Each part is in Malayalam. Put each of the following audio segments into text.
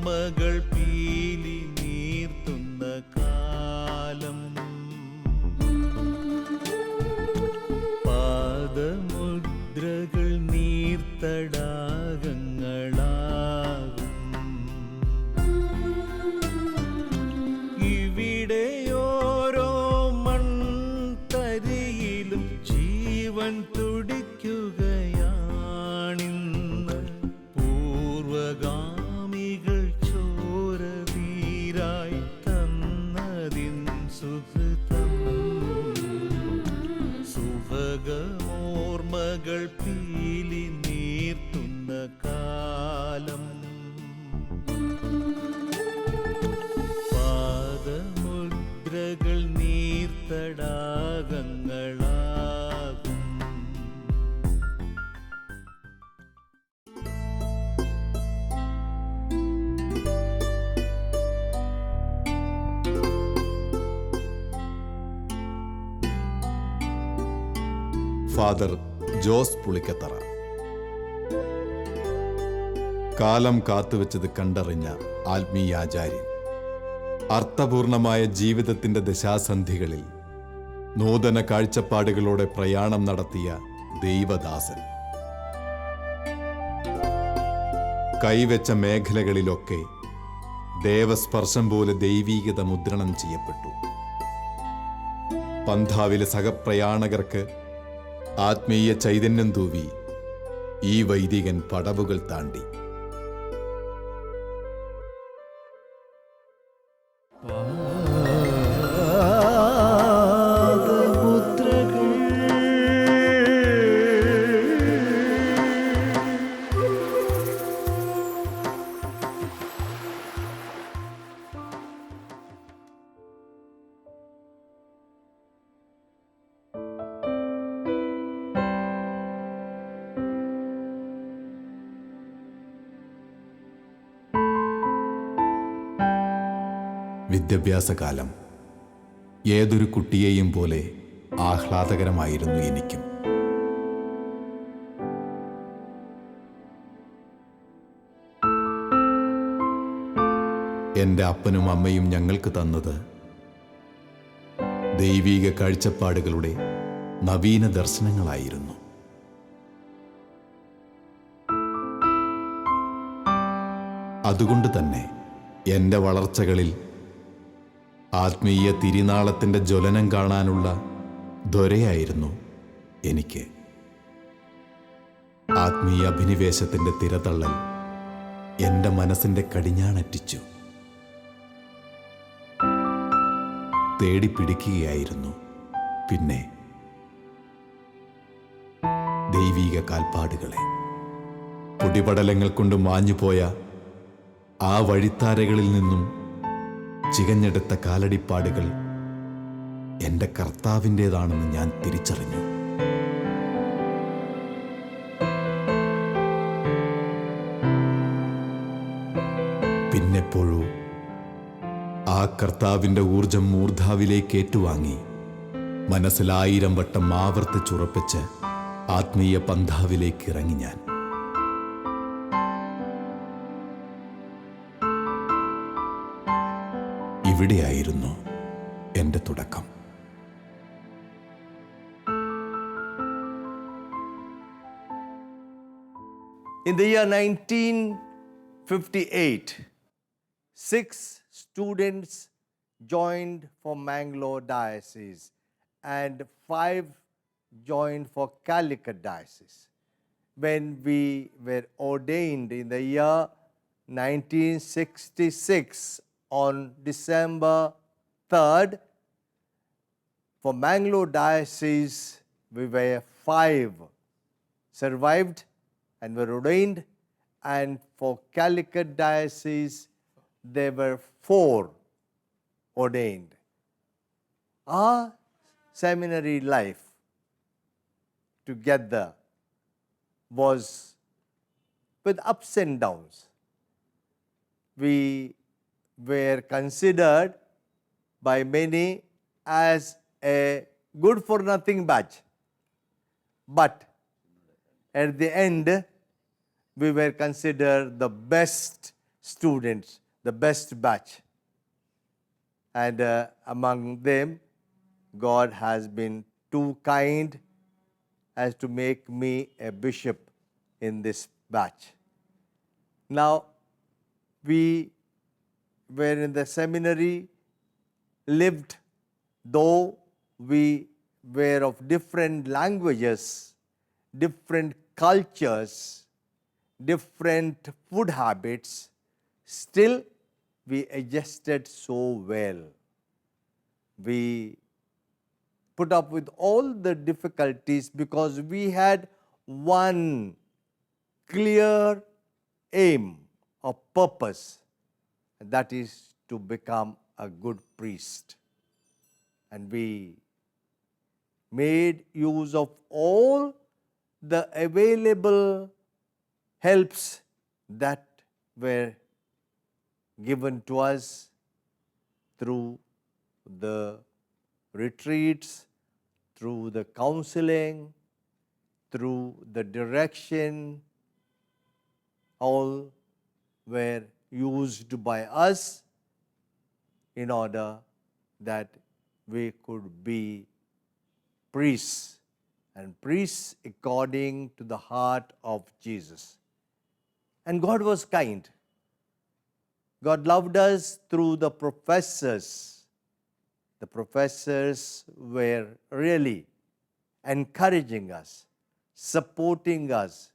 ഓർമ്മകൾ പീലി നീർത്തുന്ന കാലം. പാദമുദ്രകൾ നീർത്തടാകങ്ങളാകും. ഇവിടെ ഓരോ മൺതരിയിലും ജീവൻ തുടിക്കുകയാണിന്ന്. പൂർവഗാമികൾ ചോരതീരായി തന്നതിൻ സുഹൃതം. സുഭഗമോർമ്മകൾ പീലി നീർത്തുന്ന കാലം. പാദമുദ്രകൾ നീർത്തടാകങ്ങളാകും. ഫാദർ ജോസ് പുളിക്കത്തറ. കാലം കാത്തുവെച്ചത് കണ്ടറിഞ്ഞ ആത്മീയാചാര്യൻ. അർത്ഥപൂർണമായ ജീവിതത്തിൻ്റെ ദശാസന്ധികളിൽ നൂതന കാഴ്ചപ്പാടുകളോടെ പ്രയാണം നടത്തിയ ദൈവദാസൻ. കൈവച്ച മേഖലകളിലൊക്കെ ദേവസ്പർശം പോലെ ദൈവീകത മുദ്രണം ചെയ്യപ്പെട്ടു. പന്ഥാവിലെ സഹപ്രയാണകർക്ക് ആത്മീയ ചൈതന്യം തൂവി ഈ വൈദികൻ പടവുകൾ താണ്ടി. വിദ്യാഭ്യാസകാലം ഏതൊരു കുട്ടിയെയും പോലെ ആഹ്ലാദകരമായിരുന്നു എനിക്കും. എൻ്റെ അപ്പനും അമ്മയും ഞങ്ങൾക്ക് തന്നത് ദൈവീക കാഴ്ചപ്പാടുകളുടെ നവീന ദർശനങ്ങളായിരുന്നു. അതുകൊണ്ട് തന്നെ എൻ്റെ വളർച്ചകളിൽ ആത്മീയ തിരിനാളത്തിൻ്റെ ജ്വലനം കാണാനുള്ള ത്വരയായിരുന്നു എനിക്ക്. ആത്മീയ അഭിനിവേശത്തിൻ്റെ തിരതള്ളൽ എൻ്റെ മനസ്സിൻ്റെ കടിഞ്ഞാണറ്റിച്ചു. തേടിപ്പിടിക്കുകയായിരുന്നു പിന്നെ ദൈവീക കാൽപ്പാടുകളെ. പൊടിപടലങ്ങൾ കൊണ്ട് മാഞ്ഞുപോയ ആ വഴിത്താരകളിൽ നിന്നും ചികഞ്ഞെടുത്ത കാലടിപ്പാടുകൾ എൻ്റെ കർത്താവിൻ്റേതാണെന്ന് ഞാൻ തിരിച്ചറിഞ്ഞു. പിന്നെപ്പോഴോ ആ കർത്താവിൻ്റെ ഊർജം മൂർധാവിലേക്ക് ഏറ്റുവാങ്ങി മനസ്സിൽ 1000 വട്ടം ആവർത്തിച്ചുറപ്പിച്ച് ആത്മീയ പന്ഥാവിലേക്ക് ഇറങ്ങി ഞാൻ. ഇവിടെയായിരുന്നു എൻ്റെ തുടക്കം. In the year 1958, 6 students joined for Mangalore Diocese and 5 joined for Calicut Diocese. When we were ordained in the year 1966, on December 3rd, for Mangalore Diocese, we were 5 survived and were ordained, and for Calicut Diocese, there were 4 ordained. Our seminary life together was with ups and downs. We were considered by many as a good for nothing batch. But at the end, we were considered the best students, the best batch. And among them, God has been too kind as to make me a bishop in this batch. Now, we were in the seminary, lived, though we were of different languages, different cultures, different food habits, still we adjusted so well. We put up with all the difficulties because we had one clear aim or purpose, and that is to become a good priest. And we made use of all the available helps that were given to us through the retreats, through the counseling, through the direction. All were used by us in order that we could be priests, and priests according to the heart of Jesus. And God was kind. God loved us through the professors. The professors were really encouraging us, supporting us,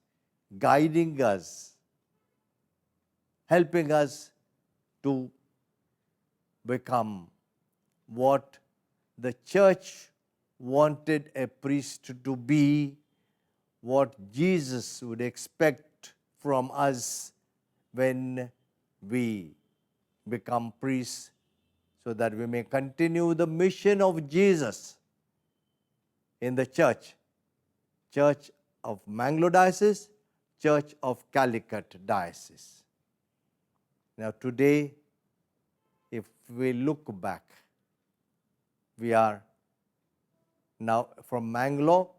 guiding us, helping us to become what the church wanted a priest to be, what Jesus would expect from us when we become priests, so that we may continue the mission of Jesus in the church, Church of Mangalore Diocese, Church of Calicut Diocese. Now today, if we look back, we are now from Mangalore,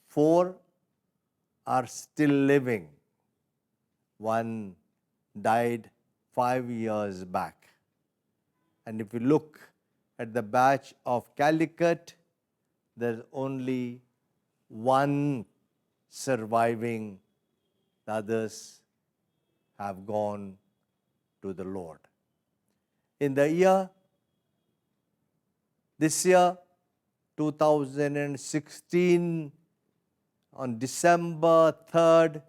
4 are still living. 1 died 5 years back. And if you look at the batch of Calicut, there's only 1 surviving. The others have gone to the Lord. In the year, this year, 2016, on December 3rd,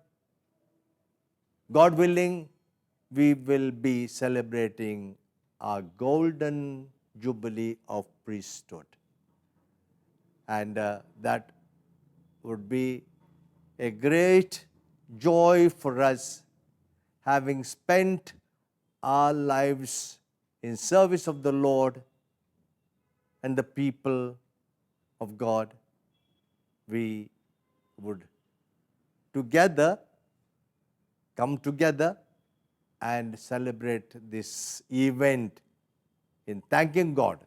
God willing, we will be celebrating our golden jubilee of priesthood. And that would be a great joy for us, having spent our lives in service of the Lord and the people of God. We would come together and celebrate this event in thanking God.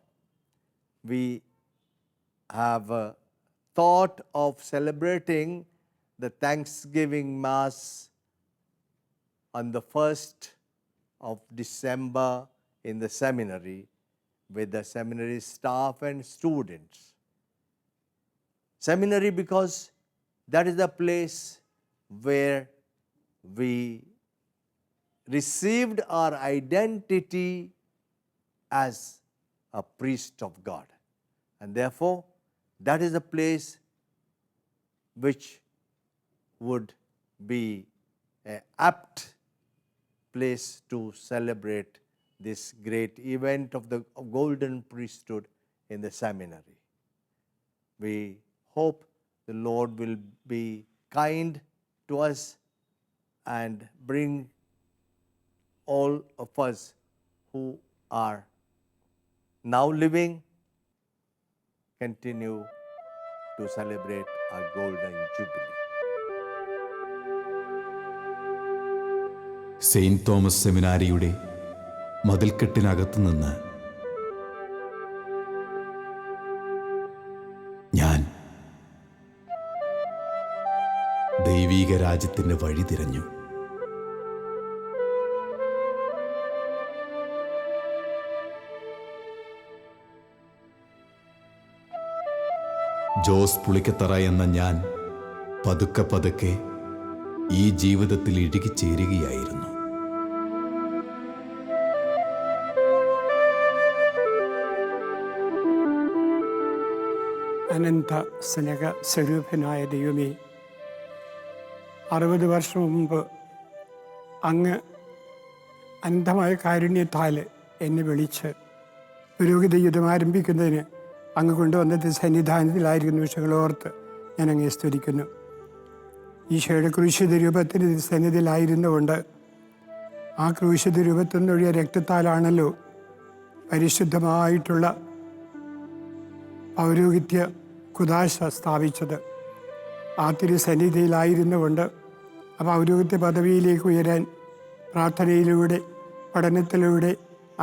We have thought of celebrating the Thanksgiving Mass on the 1st of December in the seminary with the seminary staff and students. Seminary because that is the place where we received our identity as a priest of God. And therefore, that is a place which would be an apt place to celebrate this great event of the golden priesthood in the seminary. We hope the Lord will be kind to us and bring all of us who are now living continue to celebrate our golden jubilee. Saint Thomas സെമിനാരിയുടെ മതിൽക്കെട്ടിനകത്തു നിന്ന് ഞാൻ ദൈവീക രാജ്യത്തിൻ്റെ വഴി തിരഞ്ഞു. ജോസ് പുളിക്കത്തറ എന്ന ഞാൻ പതുക്കെ പതുക്കെ ഈ ജീവിതത്തിൽ ഇഴുകിച്ചേരുകയായിരുന്നു. അനന്ത സ്നേഹ സ്വരൂപനായ ദൈവമേ, 60 വർഷം മുമ്പ് അങ്ങ് അനന്തമായ കാരുണ്യത്താൽ എന്നെ വിളിച്ച് പുരോഹിത യുദ്ധം ആരംഭിക്കുന്നതിന് അങ്ങ് കൊണ്ടുവന്നത് സന്നിധാനത്തിലായിരിക്കുന്ന നിമിഷങ്ങളോർത്ത് ഞാൻ അങ്ങേ സ്തുതിക്കുന്നു. ഈശോയുടെ ക്രൂശിത രൂപത്തിന് സന്നിധിയിലായിരുന്നുകൊണ്ട് ആ ക്രൂശിത രൂപത്തിൽ നിന്നൊഴിയ രക്തത്താലാണല്ലോ പരിശുദ്ധമായിട്ടുള്ള പൗരോഹിത്യ കുദാശ സ്ഥാപിച്ചത്. ആ തിരുസന്നിധിയിലായിരുന്നുകൊണ്ട് ആ പൗരോഹിത്യ പദവിയിലേക്ക് ഉയരാൻ പ്രാർത്ഥനയിലൂടെ, പഠനത്തിലൂടെ,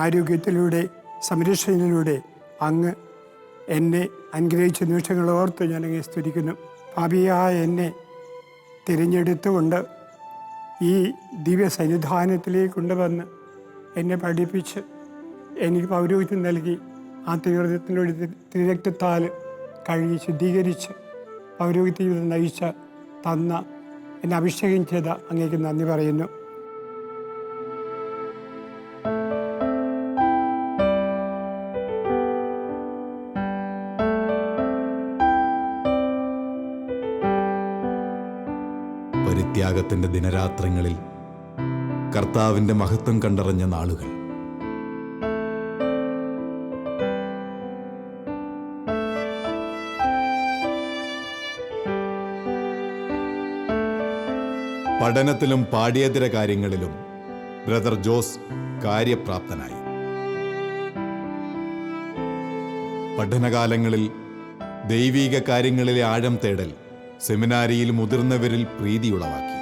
ആരോഗ്യത്തിലൂടെ, സംരക്ഷണയിലൂടെ അങ്ങ് എന്നെ അനുഗ്രഹിച്ച നിമിഷങ്ങളോർത്ത് ഞാൻ അങ്ങേ സ്തുതിക്കുന്നു. പാപിയായ എന്നെ തിരഞ്ഞെടുത്തുകൊണ്ട് ഈ ദിവ്യ സന്നിധാനത്തിലേക്ക് കൊണ്ടുവന്ന് എന്നെ പഠിപ്പിച്ച് എനിക്ക് പൗരോഹിത്യം നൽകി ആ തിരുരത്നത്തിലൂടെ തിരുരക്തത്താൽ കഴുകി ശുദ്ധീകരിച്ച് പൗരോഹിത്യ ജീവിതം നയിച്ച തന്ന എന്നെ അഭിഷേകം ചെയ്ത അങ്ങേക്ക് നന്ദി പറയുന്നു. പരിത്യാഗത്തിൻ്റെ ദിനരാത്രങ്ങളിൽ കർത്താവിൻ്റെ മഹത്വം കണ്ടറിഞ്ഞ നാളുകൾ. പഠനത്തിലും പാഠ്യേതര കാര്യങ്ങളിലും ബ്രദർ ജോസ് കാര്യപ്രാപ്തനായി. പഠനകാലങ്ങളിൽ ദൈവീക കാര്യങ്ങളിലെ ആഴം തേടൽ സെമിനാരിയിൽ മുതിർന്നവരിൽ പ്രീതിയുളവാക്കി.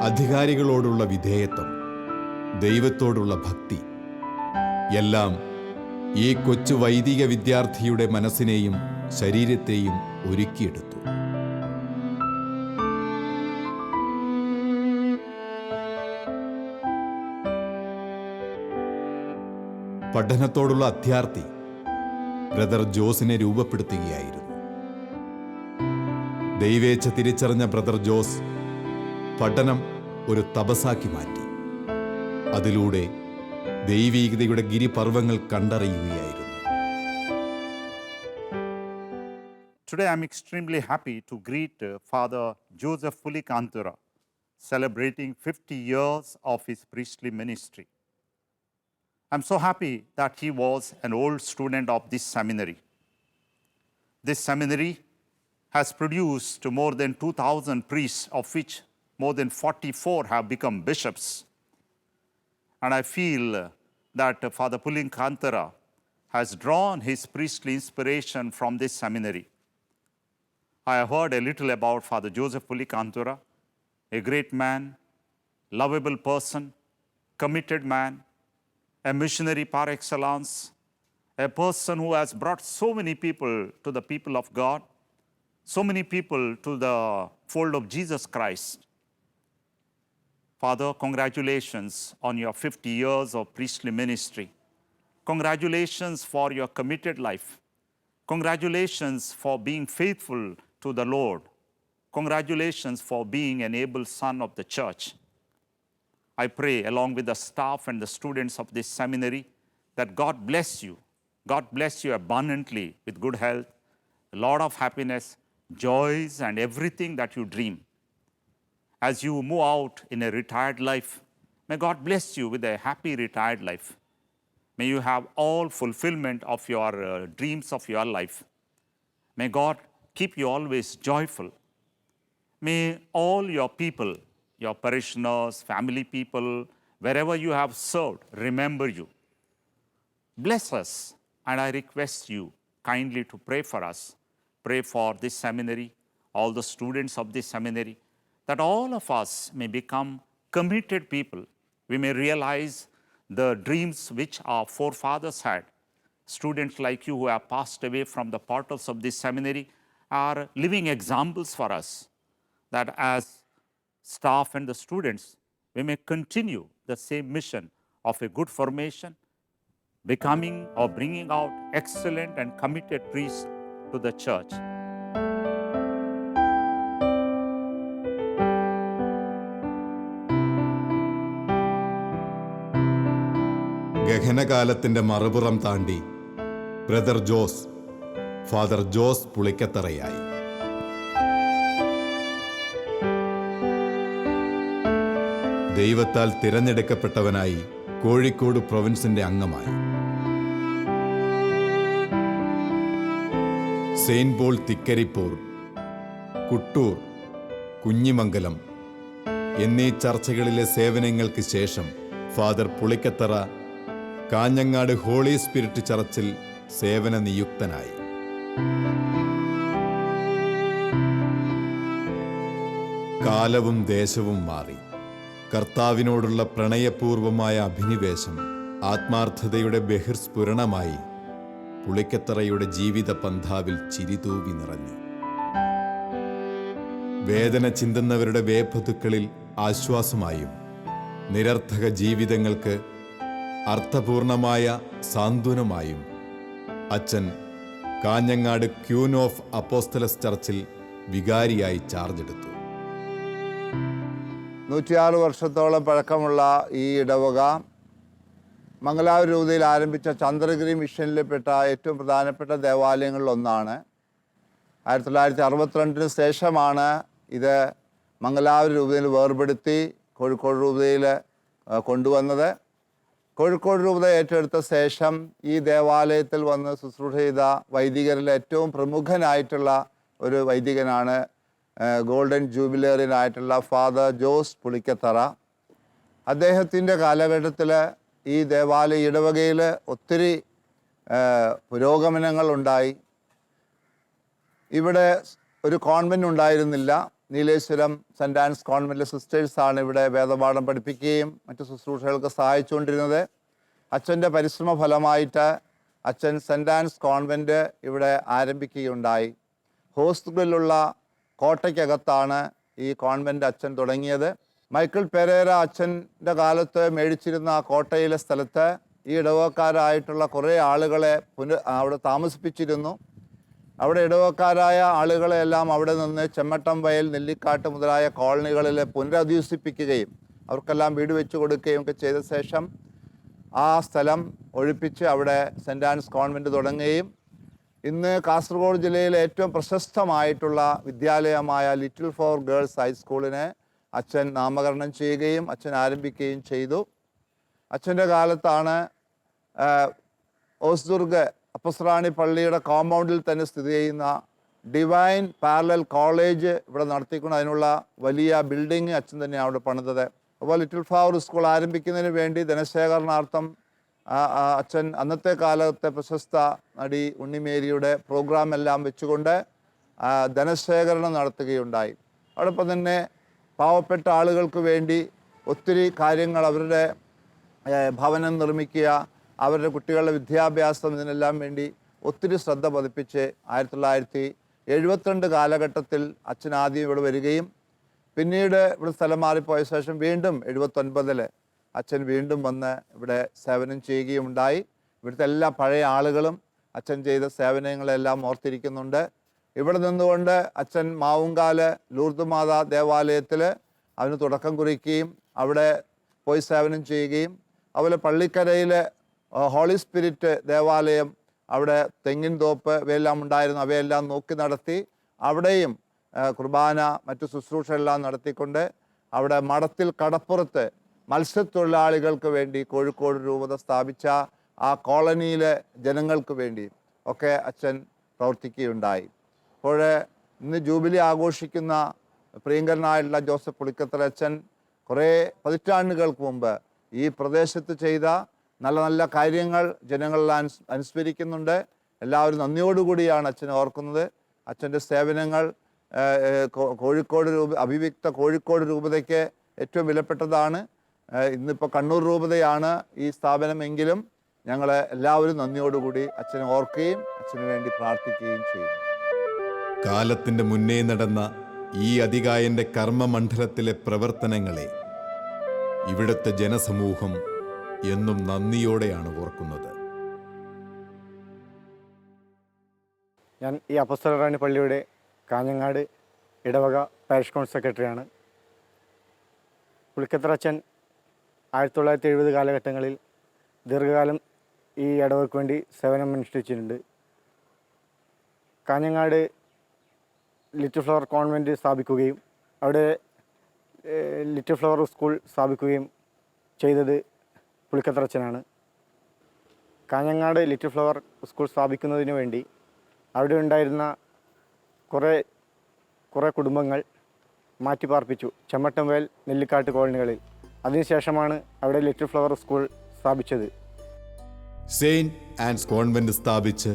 അധികാരികളോടുള്ള വിധേയത്വം, ദൈവത്തോടുള്ള ഭക്തി എല്ലാം ഈ കൊച്ചു വൈദിക വിദ്യാർത്ഥിയുടെ മനസ്സിനെയും ശരീരത്തെയും ഒരുക്കിയെടുത്തു. പഠനത്തോടുള്ള അത്യാർത്തി ബ്രദർ ജോസിനെ രൂപപ്പെടുത്തുകയായിരുന്നു. ദൈവേച്ഛ തിരിച്ചറിഞ്ഞ ബ്രദർ ജോസ് പഠനം ഒരു തപസാക്കി മാറ്റി. അതിലൂടെ ദൈവീകതയുടെ ഗിരിപർവ്വങ്ങൾ കണ്ടറിയുകയായിരുന്നു. Today I'm extremely happy to greet Father Joseph Pulikanthura, celebrating 50 years of his priestly ministry. I'm so happy that he was an old student of this seminary. This seminary has produced more than 2,000 priests, of which more than 44 have become bishops. And I feel that Father Pulikanthura has drawn his priestly inspiration from this seminary. I have heard a little about Father Joseph Pulikanthura, a great man, lovable person, committed man, a missionary par excellence, a person who has brought so many people to the people of God, so many people to the fold of Jesus Christ. Father, congratulations on your 50 years of priestly ministry. Congratulations for your committed life. Congratulations for being faithful to the Lord. Congratulations for being an able son of the church. I pray, along with the staff and the students of this seminary, that God bless you. God bless you abundantly with good health, a lot of happiness, joys, and everything that you dream. As you move out in a retired life, may God bless you with a happy retired life. May you have all fulfillment of your dreams of your life. May God keep you always joyful. May all your people, your parishioners, family people, wherever you have served, remember you. Bless us, and I request you kindly to pray for us. Pray for this seminary, all the students of this seminary, that all of us may become committed people. We may realize the dreams which our forefathers had. Students like you who have passed away from the portals of this seminary are living examples for us, that as staff and the students, we may continue the same mission of a good formation, becoming or bringing out excellent and committed priests to the church. ഗഹനകാലത്തിൻ്റെ മറുപുറം താണ്ടി ബ്രദർ ജോസ് ഫാദർ ജോസ് പുളിക്കത്തറയായി. ദൈവത്താൽ തിരഞ്ഞെടുക്കപ്പെട്ടവനായി കോഴിക്കോട് പ്രൊവിൻസിന്റെ അംഗമായി. സെയിന്റ് പോൾ തിക്കരിപ്പൂർ, കുട്ടൂർ, കുഞ്ഞിമംഗലം എന്നീ ചർച്ചകളിലെ സേവനങ്ങൾക്ക് ശേഷം father Pulikkathara Kanhangad holy spirit ചർച്ചിൽ സേവന നിയുക്തനായി. കാലവും ദേശവും മാറി. കർത്താവിനോടുള്ള പ്രണയപൂർവമായ അഭിനിവേശം ആത്മാർത്ഥതയുടെ ബഹിർസ്ഫുരണമായി പുളിക്കത്തറയുടെ ജീവിത പന്ഥാവിൽ ചിരിതൂവി നിറഞ്ഞു. വേദന ചിന്തുന്നവരുടെ വേപതുക്കളിൽ ആശ്വാസമായും നിരർത്ഥക ജീവിതങ്ങൾക്ക് അർത്ഥപൂർണമായ സാന്ത്വനമായും അച്ഛൻ കാഞ്ഞങ്ങാട് ക്യൂൻ ഓഫ് അപ്പോസ്തലസ് ചർച്ചിൽ വികാരിയായി ചാർജ് എടുത്തു. 106 വർഷത്തോളം പഴക്കമുള്ള ഈ ഇടവക മംഗലാപുരം രൂപതയിൽ ആരംഭിച്ച ചന്ദ്രഗിരി മിഷനിൽപ്പെട്ട ഏറ്റവും പ്രധാനപ്പെട്ട ദേവാലയങ്ങളിലൊന്നാണ്. 1962 ശേഷമാണ് ഇത് മംഗലാപുരം രൂപതയിൽ വേർപെടുത്തി കോഴിക്കോട് രൂപതയിൽ കൊണ്ടുവന്നത്. കോഴിക്കോട് രൂപത ഏറ്റെടുത്ത ശേഷം ഈ ദേവാലയത്തിൽ വന്ന് ശുശ്രൂഷ ചെയ്ത വൈദികരിൽ ഏറ്റവും പ്രമുഖനായിട്ടുള്ള ഒരു വൈദികനാണ് ഗോൾഡൻ ജൂബിലേറിയനായിട്ടുള്ള ഫാദർ ജോസ് പുളിക്കത്തറ. അദ്ദേഹത്തിൻ്റെ കാലഘട്ടത്തിൽ ഈ ദേവാലയ ഇടവകയിൽ ഒത്തിരി പുരോഗമനങ്ങളുണ്ടായി. ഇവിടെ ഒരു കോൺവെൻ്റ് ഉണ്ടായിരുന്നില്ല. നീലേശ്വരം സെൻറ് ആൻസ് കോൺവെൻറ്റിലെ സിസ്റ്റേഴ്സാണ് ഇവിടെ വേദപാഠം പഠിപ്പിക്കുകയും മറ്റു ശുശ്രൂഷകൾക്ക് സഹായിച്ചുകൊണ്ടിരുന്നത്. അച്ഛൻ്റെ പരിശ്രമ ഫലമായിട്ട് അച്ഛൻ സെൻറ് ആൻസ് കോൺവെൻറ്റ് ഇവിടെ ആരംഭിക്കുകയുണ്ടായി. ഹോസ്റ്റുകളിലുള്ള കോട്ടയ്ക്കകത്താണ് ഈ കോൺവെൻ്റ് അച്ഛൻ തുടങ്ങിയത്. മൈക്കിൾ പെരേര അച്ഛൻ്റെ കാലത്ത് മേടിച്ചിരുന്ന ആ കോട്ടയിലെ സ്ഥലത്ത് ഈ ഇടവക്കാരായിട്ടുള്ള കുറേ ആളുകളെ അവിടെ താമസിപ്പിച്ചിരുന്നു. അവിടെ ഇടവക്കാരായ ആളുകളെല്ലാം അവിടെ നിന്ന് ചെമ്മട്ടം വയൽ, നെല്ലിക്കാട്ട് മുതലായ കോളനികളിൽ പുനരധിവസിപ്പിക്കുകയും അവർക്കെല്ലാം വീട് വെച്ച് കൊടുക്കുകയും ഒക്കെ ചെയ്ത ശേഷം ആ സ്ഥലം ഒഴിപ്പിച്ച് അവിടെ സെൻറ് ആൻസ് കോൺവെൻറ്റ് തുടങ്ങുകയും ഇന്ന് കാസർഗോഡ് ജില്ലയിലെ ഏറ്റവും പ്രശസ്തമായിട്ടുള്ള വിദ്യാലയമായ ലിറ്റിൽ ഫോർ ഗേൾസ് ഹൈസ്കൂളിനെ അച്ഛൻ നാമകരണം ചെയ്യുകയും അച്ഛൻ ആരംഭിക്കുകയും ചെയ്തു. അച്ഛൻ്റെ കാലത്താണ് ഓസ്ദുർഗ് അപ്പസ്രാണി പള്ളിയുടെ കോമ്പൗണ്ടിൽ തന്നെ സ്ഥിതി ചെയ്യുന്ന ഡിവൈൻ പാരലൽ കോളേജ് ഇവിടെ നടത്തിക്കൊണ്ട് അതിനുള്ള വലിയ ബിൽഡിങ് അച്ഛൻ തന്നെയാണ് അവിടെ പണിതത്. അപ്പോൾ ലിറ്റിൽ ഫ്ലവർ സ്കൂൾ ആരംഭിക്കുന്നതിന് വേണ്ടി ധനശേഖരണാർത്ഥം അച്ഛൻ അന്നത്തെ കാലത്തെ പ്രശസ്ത നടി ഉണ്ണിമേരിയുടെ പ്രോഗ്രാം എല്ലാം വെച്ചുകൊണ്ട് ധനശേഖരണം നടത്തുകയുണ്ടായി. അതോടൊപ്പം തന്നെ പാവപ്പെട്ട ആളുകൾക്ക് വേണ്ടി ഒത്തിരി കാര്യങ്ങൾ, അവരുടെ ഭവനം നിർമ്മിക്കുക, അവരുടെ കുട്ടികളുടെ വിദ്യാഭ്യാസം, ഇതിനെല്ലാം വേണ്ടി ഒത്തിരി ശ്രദ്ധ പതിപ്പിച്ച് 1972 കാലഘട്ടത്തിൽ അച്ഛൻ ആദ്യം ഇവിടെ വരികയും പിന്നീട് ഇവിടെ സ്ഥലം മാറിപ്പോയ ശേഷം വീണ്ടും 79 അച്ഛൻ വീണ്ടും വന്ന് ഇവിടെ സേവനം ചെയ്യുകയും ഉണ്ടായി. ഇവിടുത്തെ എല്ലാ പഴയ ആളുകളും അച്ഛൻ ചെയ്ത സേവനങ്ങളെല്ലാം ഓർത്തിരിക്കുന്നുണ്ട്. ഇവിടെ നിന്നുകൊണ്ട് അച്ഛൻ മാവുങ്കാല് ലൂർദ് മാതാ ദേവാലയത്തിൽ അതിന് തുടക്കം കുറിക്കുകയും അവിടെ പോയി സേവനം ചെയ്യുകയും അതുപോലെ പള്ളിക്കരയിൽ ഹോളി സ്പിരിറ്റ് ദേവാലയം, അവിടെ തെങ്ങിൻ തോപ്പ് ഇവയെല്ലാം ഉണ്ടായിരുന്നു, അവയെല്ലാം നോക്കി നടത്തി അവിടെയും കുർബാന മറ്റു ശുശ്രൂഷയെല്ലാം നടത്തിക്കൊണ്ട് അവിടെ മഠത്തിൽ കടപ്പുറത്ത് മത്സ്യത്തൊഴിലാളികൾക്ക് വേണ്ടി കോഴിക്കോട് രൂപത സ്ഥാപിച്ച ആ കോളനിയിലെ ജനങ്ങൾക്ക് വേണ്ടി ഒക്കെ അച്ഛൻ പ്രവർത്തിക്കുകയുണ്ടായി. അപ്പോൾ ഇന്ന് ജൂബിലി ആഘോഷിക്കുന്ന പ്രിയങ്കരനായിട്ടുള്ള ജോസഫ് പുളിക്കത്തറ അച്ഛൻ കുറേ പതിറ്റാണ്ടുകൾക്ക് മുമ്പ് ഈ പ്രദേശത്ത് ചെയ്ത നല്ല നല്ല കാര്യങ്ങൾ ജനങ്ങളിൽ അനുസ്മരിക്കുന്നുണ്ട്. എല്ലാവരും നന്ദിയോടുകൂടിയാണ് അച്ഛനെ ഓർക്കുന്നത്. അച്ഛൻ്റെ സേവനങ്ങൾ കോഴിക്കോട് അഭിവ്യക്ത കോഴിക്കോട് രൂപതയ്ക്ക് ഏറ്റവും വിലപ്പെട്ടതാണ്. ഇന്നിപ്പോൾ കണ്ണൂർ രൂപതയാണ് ഈ സ്ഥാപനമെങ്കിലും ഞങ്ങൾ എല്ലാവരും നന്ദിയോടുകൂടി അച്ഛനെ ഓർക്കുകയും അച്ഛന് വേണ്ടി പ്രാർത്ഥിക്കുകയും ചെയ്യുന്നു. കാലത്തിൻ്റെ മുന്നേ നടന്ന ഈ അതികായൻ്റെ കർമ്മമണ്ഡലത്തിലെ പ്രവർത്തനങ്ങളെ ഇവിടുത്തെ ജനസമൂഹം എന്നും നന്ദിയോടെയാണ് ഓർക്കുന്നത്. ഞാൻ ഈ അപ്പസ്തോലറാണി പള്ളിയുടെ കാഞ്ഞങ്ങാട് ഇടവക പാരിഷ് കൗൺസിൽ സെക്രട്ടറിയാണ്. പുളിക്കത്തറ അച്ഛൻ 1970 കാലഘട്ടങ്ങളിൽ ദീർഘകാലം ഈ ഇടവകൾക്ക് വേണ്ടി സേവനം അനുഷ്ഠിച്ചിട്ടുണ്ട്. കാഞ്ഞങ്ങാട് ലിറ്റിൽ ഫ്ലവർ കോൺവെൻറ്റ് സ്ഥാപിക്കുകയും അവിടെ ലിറ്റിൽ ഫ്ലവർ സ്കൂൾ സ്ഥാപിക്കുകയും ചെയ്തത് പുളിക്കത്തറ അച്ഛനാണ്. കാഞ്ഞങ്ങാട് ലിറ്റിൽ ഫ്ലവർ സ്കൂൾ സ്ഥാപിക്കുന്നതിന് വേണ്ടി അവിടെ ഉണ്ടായിരുന്ന കുറേ കുടുംബങ്ങൾ മാറ്റിപ്പാർപ്പിച്ചു ചെമ്മട്ടംവേൽ, നെല്ലിക്കാട്ട് കോളനികളിൽ. അതിനുശേഷമാണ് അവിടെ ലിറ്റിൽ ഫ്ലവർ സ്കൂൾ സ്ഥാപിച്ചത്. സെയിൻറ്റ് ആൻഡ്സ് കോൺവെന്റ് സ്ഥാപിച്ച്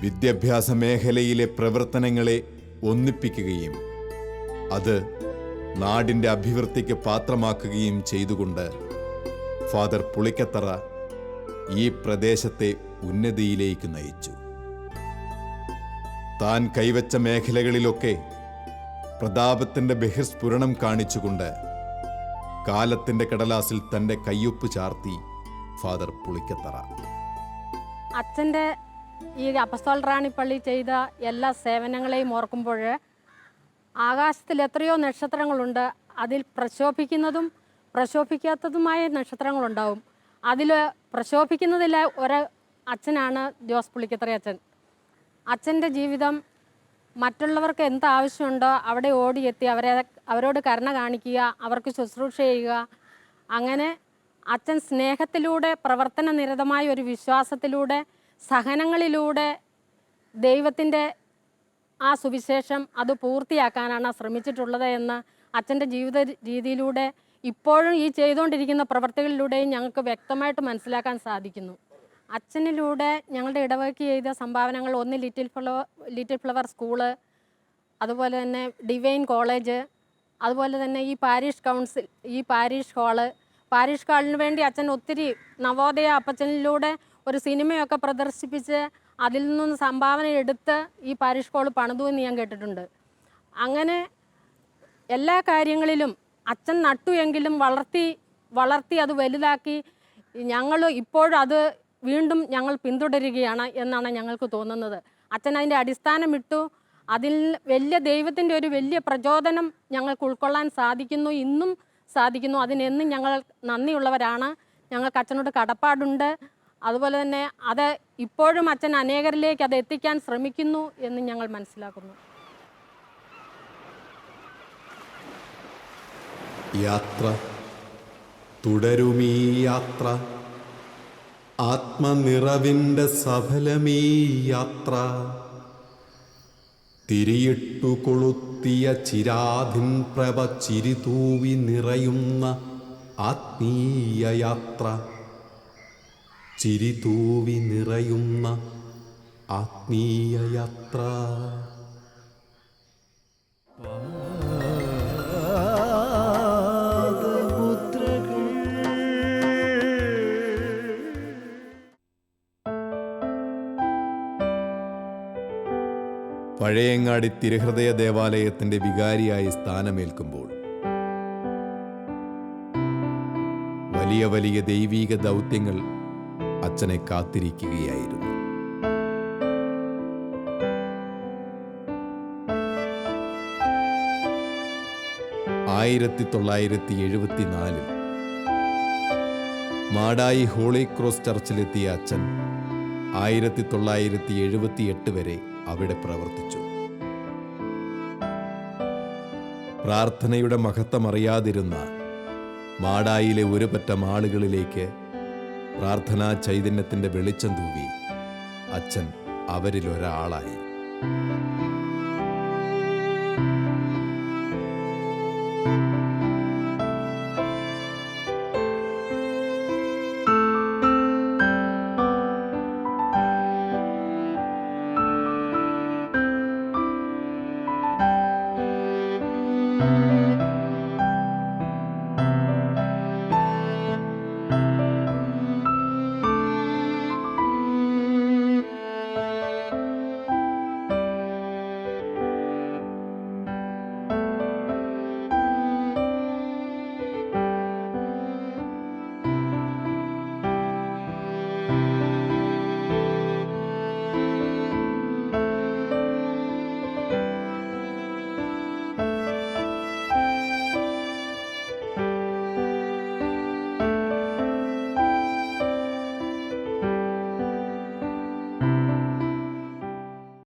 വിദ്യാഭ്യാസ മേഖലയിലെ പ്രവർത്തനങ്ങളെ ഒന്നിപ്പിക്കുകയും അത് നാടിൻ്റെ അഭിവൃദ്ധിക്ക് പാത്രമാക്കുകയും ചെയ്തുകൊണ്ട് ഫാദർ പുളിക്കത്തറ ഈ പ്രദേശത്തെ ഉന്നതിയിലേക്ക് നയിച്ചു. താൻ കൈവച്ച മേഖലകളിലൊക്കെ പ്രതാപത്തിൻ്റെ ബഹിർസ്ഫുരണം കാണിച്ചുകൊണ്ട് കാലത്തിൻ്റെ കടലാസിൽ തൻ്റെ കയ്യൊപ്പ് ചാർത്തി ഫാദർ പുളിക്കത്തറ. അച്ഛൻ്റെ ഈ അപ്പസ്തോലറാണി പള്ളി ചെയ്ത എല്ലാ സേവനങ്ങളെയും ഓർക്കുമ്പോൾ ആകാശത്തിൽ എത്രയോ നക്ഷത്രങ്ങളുണ്ട്. അതിൽ പ്രശോഭിക്കുന്നതും പ്രശോഭിക്കാത്തതുമായ നക്ഷത്രങ്ങളുണ്ടാവും. അതിൽ പ്രശോഭിക്കുന്നതിലെ ഒരു അച്ഛനാണ് ജോസ് പുളിക്കത്തറ അച്ഛൻ. അച്ഛൻ്റെ ജീവിതം മറ്റുള്ളവർക്ക് എന്താവശ്യമുണ്ടോ അവിടെ ഓടിയെത്തി അവരോട് കരുണ കാണിക്കുക, അവർക്ക് ശുശ്രൂഷ ചെയ്യുക. അങ്ങനെ അച്ഛൻ സ്നേഹത്തിലൂടെ, പ്രവർത്തന നിരതമായ ഒരു വിശ്വാസത്തിലൂടെ, സഹനങ്ങളിലൂടെ ദൈവത്തിൻ്റെ ആ സുവിശേഷം അത് പൂർത്തിയാക്കാനാണ് ശ്രമിച്ചിട്ടുള്ളത് എന്ന് അച്ഛൻ്റെ ജീവിത രീതിയിലൂടെ ഇപ്പോഴും ഈ ചെയ്തുകൊണ്ടിരിക്കുന്ന പ്രവർത്തികളിലൂടെയും ഞങ്ങൾക്ക് വ്യക്തമായിട്ട് മനസ്സിലാക്കാൻ സാധിക്കുന്നു. അച്ഛനിലൂടെ ഞങ്ങളുടെ ഇടവകയ്ക്ക് ചെയ്ത സംഭാവനകൾ ഒന്ന് ലിറ്റിൽ ഫ്ലവർ സ്കൂള്, അതുപോലെ തന്നെ ഡിവൈൻ കോളേജ്, അതുപോലെ തന്നെ ഈ പാരിഷ് കൗൺസിൽ, ഈ പാരിഷ് ഹാളിന് വേണ്ടി അച്ഛൻ ഒത്തിരി നവോദയ അപ്പച്ചനിലൂടെ ഒരു സിനിമയൊക്കെ പ്രദർശിപ്പിച്ച് അതിൽ നിന്നും സംഭാവന എടുത്ത് ഈ പാരിഷ് ഹാൾ പണിതു എന്ന് ഞാൻ കേട്ടിട്ടുണ്ട്. അങ്ങനെ എല്ലാ കാര്യങ്ങളിലും അച്ഛൻ നട്ടു എങ്കിലും വളർത്തി അത് വലുതാക്കി ഞങ്ങൾ ഇപ്പോഴും അത് വീണ്ടും ഞങ്ങൾ പിന്തുടരുകയാണ് എന്നാണ് ഞങ്ങൾക്ക് തോന്നുന്നത്. അച്ഛൻ അതിൻ്റെ അടിസ്ഥാനമിട്ടു. അതിൽ ദൈവത്തിൻ്റെ ഒരു വലിയ പ്രചോദനം ഞങ്ങൾക്ക് ഉൾക്കൊള്ളാൻ സാധിക്കുന്നു, ഇന്നും സാധിക്കുന്നു. അതിനെന്നും ഞങ്ങൾ നന്ദിയുള്ളവരാണ്. ഞങ്ങൾക്ക് അച്ഛനോട് കടപ്പാടുണ്ട്. അതുപോലെ തന്നെ അത് ഇപ്പോഴും അച്ഛൻ അനേകരിലേക്ക് അത് എത്തിക്കാൻ ശ്രമിക്കുന്നു എന്ന് ഞങ്ങൾ മനസ്സിലാക്കുന്നു. യാത്ര തുടരുമീ യാത്ര, ആത്മനിറവിൻ്റെ സഫലമീ യാത്ര, തിരിയിട്ടു കൊളുത്തിയ ചിരാതിൻ പ്രഭ ചിരിതൂവി നിറയുന്ന ആത്മീയ യാത്ര, ചിരിതൂവി നിറയുന്ന ആത്മീയ യാത്ര. പഴയങ്ങാടി തിരുഹൃദയ ദേവാലയത്തിൻ്റെ വികാരിയായി സ്ഥാനമേൽക്കുമ്പോൾ വലിയ വലിയ ദൈവീക ദൗത്യങ്ങൾ അച്ഛനെ കാത്തിരിക്കുകയായിരുന്നു. 1974 മാടായി ഹോളി ക്രോസ് ചർച്ചിലെത്തിയ അച്ഛൻ 1978 വരെ അവിടെ പ്രവർത്തിച്ചു. പ്രാർത്ഥനയുടെ മഹത്വമറിയാതിരുന്ന മാടായിലെ ഒരു പറ്റം ആളുകളിലേക്ക് പ്രാർത്ഥനാ ചൈതന്യത്തിൻ്റെ വെളിച്ചം തൂവി അച്ഛൻ അവരിലൊരാളായി.